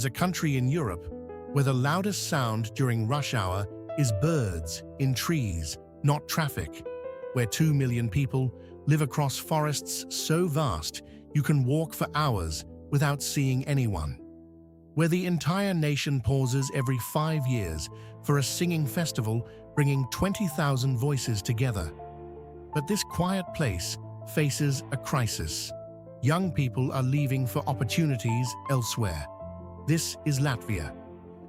is a country in Europe where the loudest sound during rush hour is birds in trees, not traffic, where 2 million people live across forests so vast you can walk for hours without seeing anyone, where the entire nation pauses every 5 years for a singing festival bringing 20,000 voices together. But this quiet place faces a crisis. Young people are leaving for opportunities elsewhere. This is Latvia,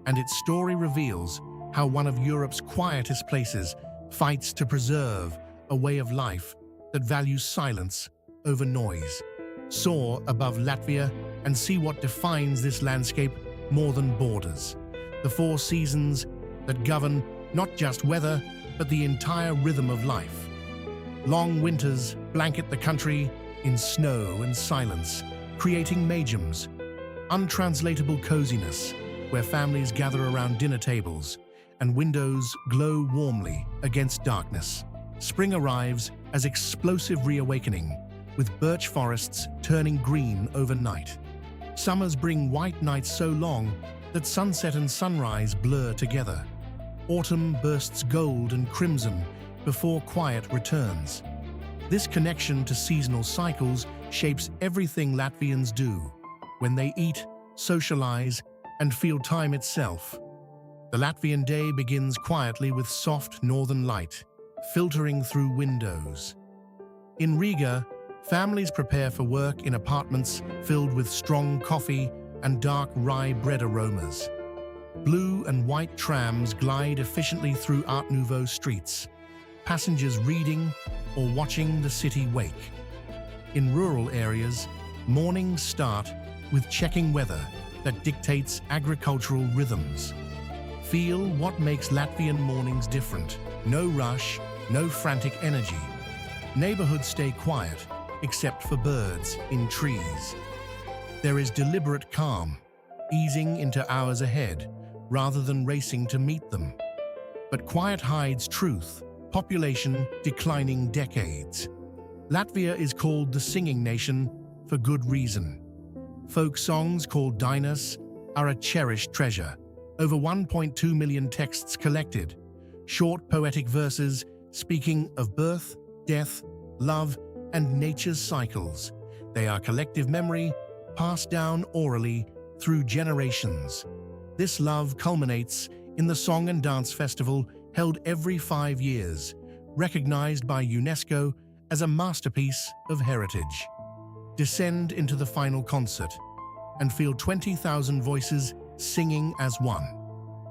and its story reveals how one of Europe's quietest places fights to preserve a way of life that values silence over noise. Soar above Latvia and see what defines this landscape more than borders. The 4 seasons that govern not just weather, but the entire rhythm of life. Long winters blanket the country in snow and silence, creating majums, untranslatable coziness, where families gather around dinner tables and windows glow warmly against darkness. Spring arrives as explosive reawakening, with birch forests turning green overnight. Summers bring white nights so long that sunset and sunrise blur together. Autumn bursts gold and crimson before quiet returns. This connection to seasonal cycles shapes everything Latvians do when they eat, socialize, and feel time itself. The Latvian day begins quietly with soft northern light, filtering through windows. In Riga, families prepare for work in apartments filled with strong coffee and dark rye bread aromas. Blue and white trams glide efficiently through Art Nouveau streets, passengers reading or watching the city wake. In rural areas, mornings start with checking weather that dictates agricultural rhythms. Feel what makes Latvian mornings different. No rush, no frantic energy. Neighborhoods stay quiet, except for birds in trees. There is deliberate calm, easing into hours ahead, rather than racing to meet them. But quiet hides truth, population declining decades. Latvia is called the singing nation for good reason. Folk songs called dinas are a cherished treasure. Over 1.2 million texts collected. Short poetic verses speaking of birth, death, love, and nature's cycles. They are collective memory, passed down orally through generations. This love culminates in the Song and Dance Festival held every 5 years, recognized by UNESCO as a masterpiece of heritage. Descend into the final concert and feel 20,000 voices singing as one.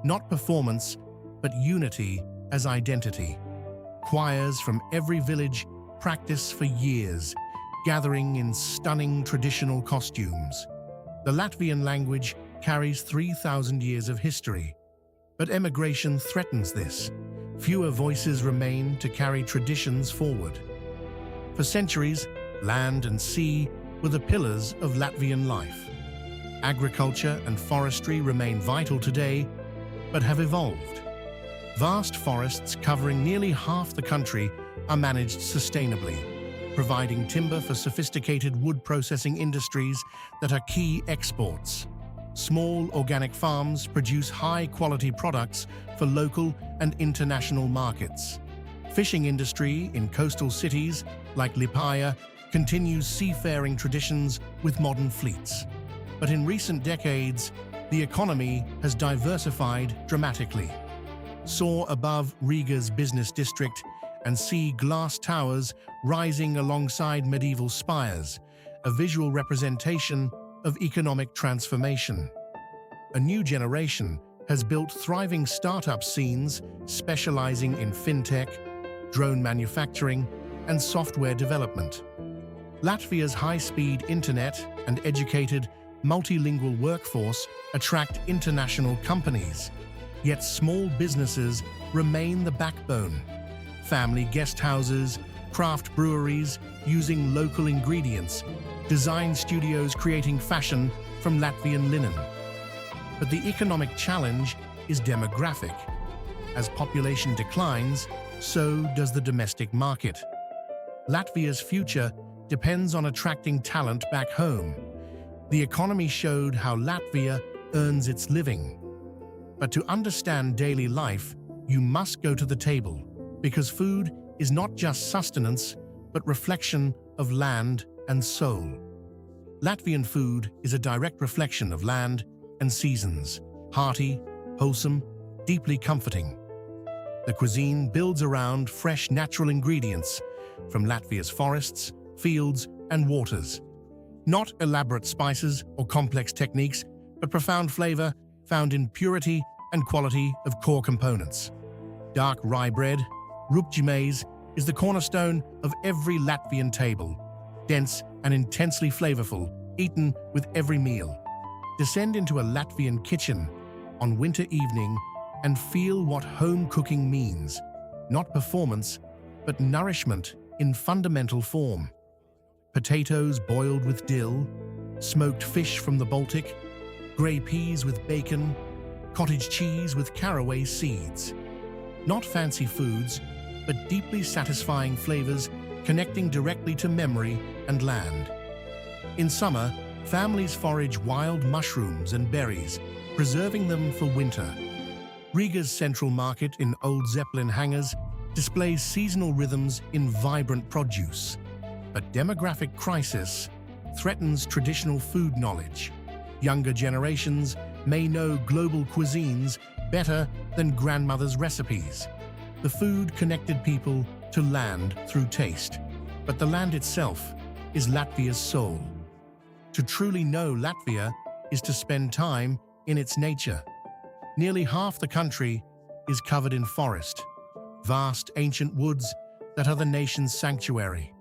Not performance, but unity as identity. Choirs from every village practice for years, gathering in stunning traditional costumes. The Latvian language carries 3,000 years of history, but emigration threatens this. Fewer voices remain to carry traditions forward. For centuries, land and sea were the pillars of Latvian life. Agriculture and forestry remain vital today, but have evolved. Vast forests covering nearly half the country are managed sustainably, providing timber for sophisticated wood processing industries that are key exports. Small organic farms produce high-quality products for local and international markets. Fishing industry in coastal cities like Liepāja continues seafaring traditions with modern fleets. But in recent decades, the economy has diversified dramatically. Soar above Riga's business district and see glass towers rising alongside medieval spires, a visual representation of economic transformation. A new generation has built thriving startup scenes specializing in fintech, drone manufacturing, and software development. Latvia's high-speed internet and educated, multilingual workforce attract international companies, yet small businesses remain the backbone. Family guest houses, craft breweries using local ingredients, design studios creating fashion from Latvian linen. But the economic challenge is demographic. As population declines, so does the domestic market. Latvia's future depends on attracting talent back home. The economy showed how Latvia earns its living. But to understand daily life, you must go to the table, because food is not just sustenance, but reflection of land and soul. Latvian food is a direct reflection of land and seasons, hearty, wholesome, deeply comforting. The cuisine builds around fresh natural ingredients from Latvia's forests, fields, and waters. Not elaborate spices or complex techniques, but profound flavor found in purity and quality of core components. Dark rye bread, rupji maize, is the cornerstone of every Latvian table, dense and intensely flavorful, eaten with every meal. Descend into a Latvian kitchen on winter evening and feel what home cooking means, not performance, but nourishment in fundamental form. Potatoes boiled with dill, smoked fish from the Baltic, grey peas with bacon, cottage cheese with caraway seeds. Not fancy foods, but deeply satisfying flavors connecting directly to memory and land. In summer, families forage wild mushrooms and berries, preserving them for winter. Riga's central market in Old Zeppelin hangars displays seasonal rhythms in vibrant produce. But demographic crisis threatens traditional food knowledge. Younger generations may know global cuisines better than grandmother's recipes. The food connected people to land through taste, but the land itself is Latvia's soul. To truly know Latvia is to spend time in its nature. Nearly half the country is covered in forest, vast ancient woods that are the nation's sanctuary.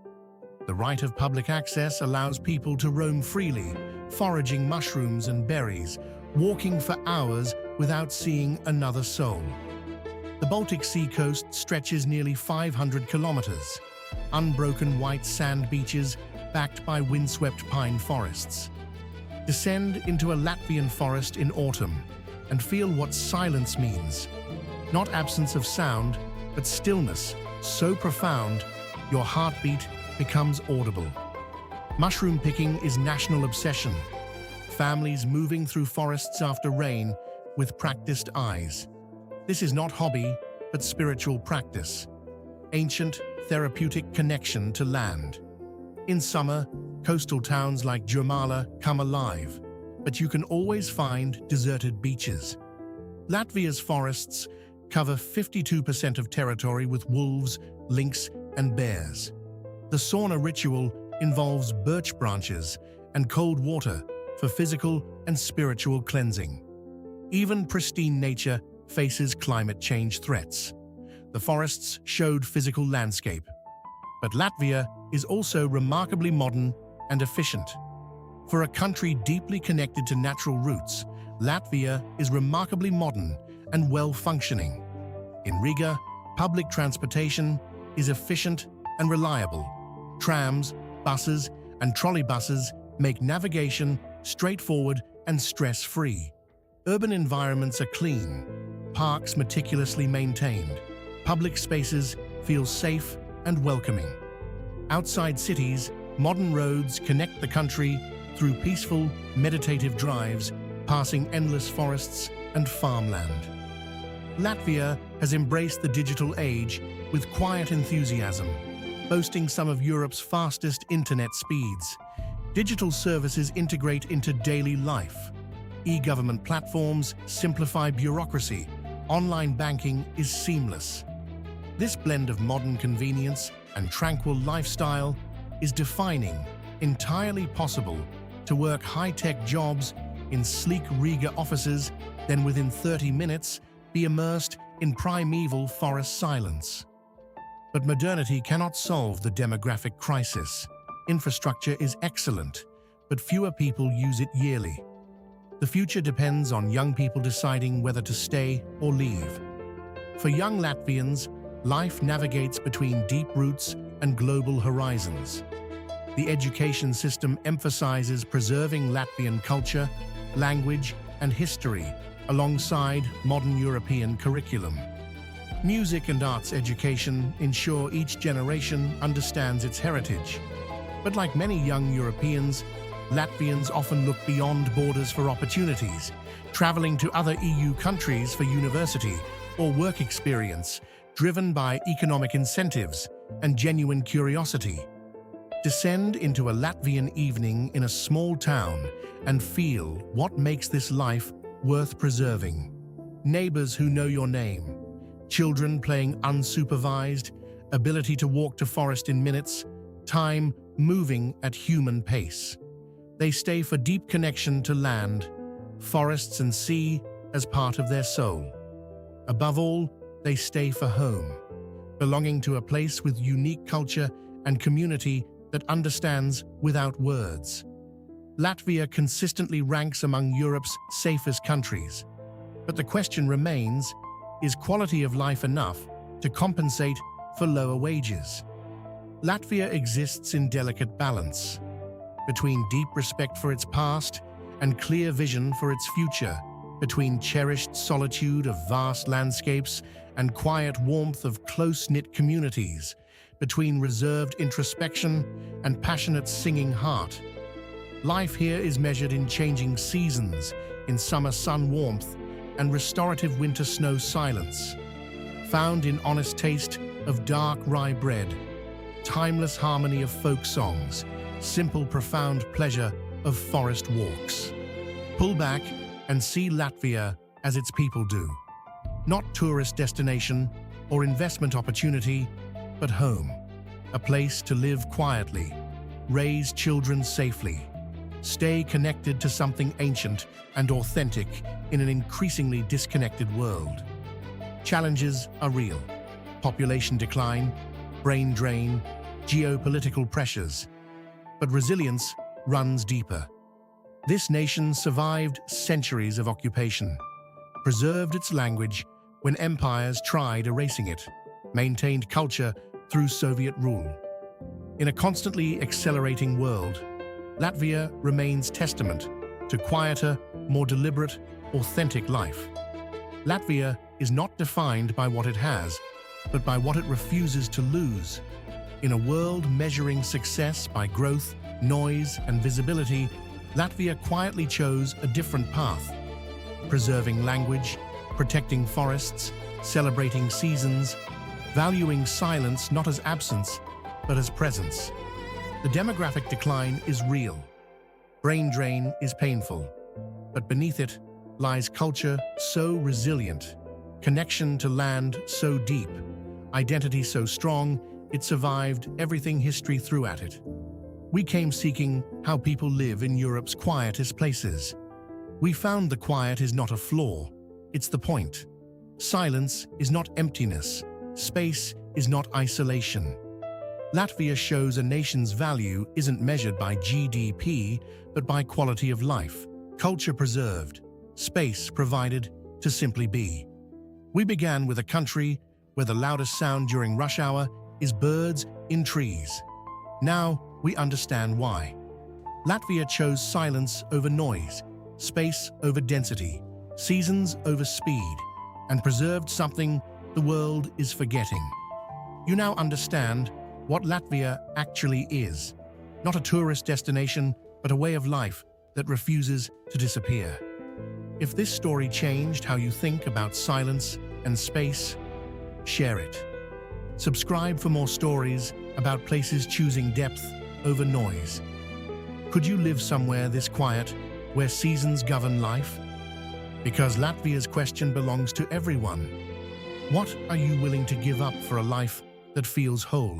The right of public access allows people to roam freely, foraging mushrooms and berries, walking for hours without seeing another soul. The Baltic Sea coast stretches nearly 500 kilometers, unbroken white sand beaches backed by windswept pine forests. Descend into a Latvian forest in autumn and feel what silence means. Not absence of sound, but stillness so profound your heartbeat becomes audible. Mushroom picking is national obsession. Families moving through forests after rain with practiced eyes. This is not hobby, but spiritual practice. Ancient, therapeutic connection to land. In summer, coastal towns like Jurmala come alive, but you can always find deserted beaches. Latvia's forests cover 52% of territory with wolves, lynx, and bears. The sauna ritual involves birch branches and cold water for physical and spiritual cleansing. Even pristine nature faces climate change threats. The forests showed physical landscape. But Latvia is also remarkably modern and efficient. For a country deeply connected to natural roots, Latvia is remarkably modern and well-functioning. In Riga, public transportation is efficient and reliable. Trams, buses, and trolleybuses make navigation straightforward and stress-free. Urban environments are clean, parks meticulously maintained, public spaces feel safe and welcoming. Outside cities, modern roads connect the country through peaceful, meditative drives, passing endless forests and farmland. Latvia has embraced the digital age with quiet enthusiasm, boasting some of Europe's fastest internet speeds. Digital services integrate into daily life. E-government platforms simplify bureaucracy. Online banking is seamless. This blend of modern convenience and tranquil lifestyle is defining, entirely possible to work high-tech jobs in sleek Riga offices, then within 30 minutes be immersed in primeval forest silence. But modernity cannot solve the demographic crisis. Infrastructure is excellent, but fewer people use it yearly. The future depends on young people deciding whether to stay or leave. For young Latvians, life navigates between deep roots and global horizons. The education system emphasizes preserving Latvian culture, language, and history alongside modern European curriculum. Music and arts education ensure each generation understands its heritage. But like many young Europeans, Latvians often look beyond borders for opportunities, traveling to other EU countries for university or work experience, driven by economic incentives and genuine curiosity. Descend into a Latvian evening in a small town and feel what makes this life worth preserving. Neighbors who know your name, children playing unsupervised, ability to walk to forest in minutes, time moving at human pace. They stay for deep connection to land, forests and sea as part of their soul. Above all, they stay for home, belonging to a place with unique culture and community that understands without words. Latvia consistently ranks among Europe's safest countries. But the question remains, is quality of life enough to compensate for lower wages? Latvia exists in delicate balance between deep respect for its past and clear vision for its future, between cherished solitude of vast landscapes and quiet warmth of close-knit communities, between reserved introspection and passionate singing heart. Life here is measured in changing seasons, in summer sun warmth and restorative winter snow silence, found in honest taste of dark rye bread, timeless harmony of folk songs, simple profound pleasure of forest walks. Pull back and see Latvia as its people do. Not tourist destination or investment opportunity, but home. A place to live quietly, raise children safely, stay connected to something ancient and authentic in an increasingly disconnected world. Challenges are real. Population decline, brain drain, geopolitical pressures. But resilience runs deeper. This nation survived centuries of occupation, preserved its language when empires tried erasing it, maintained culture through Soviet rule. In a constantly accelerating world, Latvia remains testament to quieter, more deliberate, authentic life. Latvia is not defined by what it has, but by what it refuses to lose. In a world measuring success by growth, noise, and visibility, Latvia quietly chose a different path, preserving language, protecting forests, celebrating seasons, valuing silence not as absence, but as presence. The demographic decline is real. Brain drain is painful, but beneath it lies culture so resilient, connection to land so deep, identity so strong, it survived everything history threw at it. We came seeking how people live in Europe's quietest places. We found the quiet is not a flaw, it's the point. Silence is not emptiness, space is not isolation. Latvia shows a nation's value isn't measured by GDP, but by quality of life, culture preserved, space provided to simply be. We began with a country where the loudest sound during rush hour is birds in trees. Now we understand why. Latvia chose silence over noise, space over density, seasons over speed, and preserved something the world is forgetting. You now understand what Latvia actually is. Not a tourist destination, but a way of life that refuses to disappear. If this story changed how you think about silence and space, share it. Subscribe for more stories about places choosing depth over noise. Could you live somewhere this quiet, where seasons govern life? Because Latvia's question belongs to everyone. What are you willing to give up for a life that feels whole?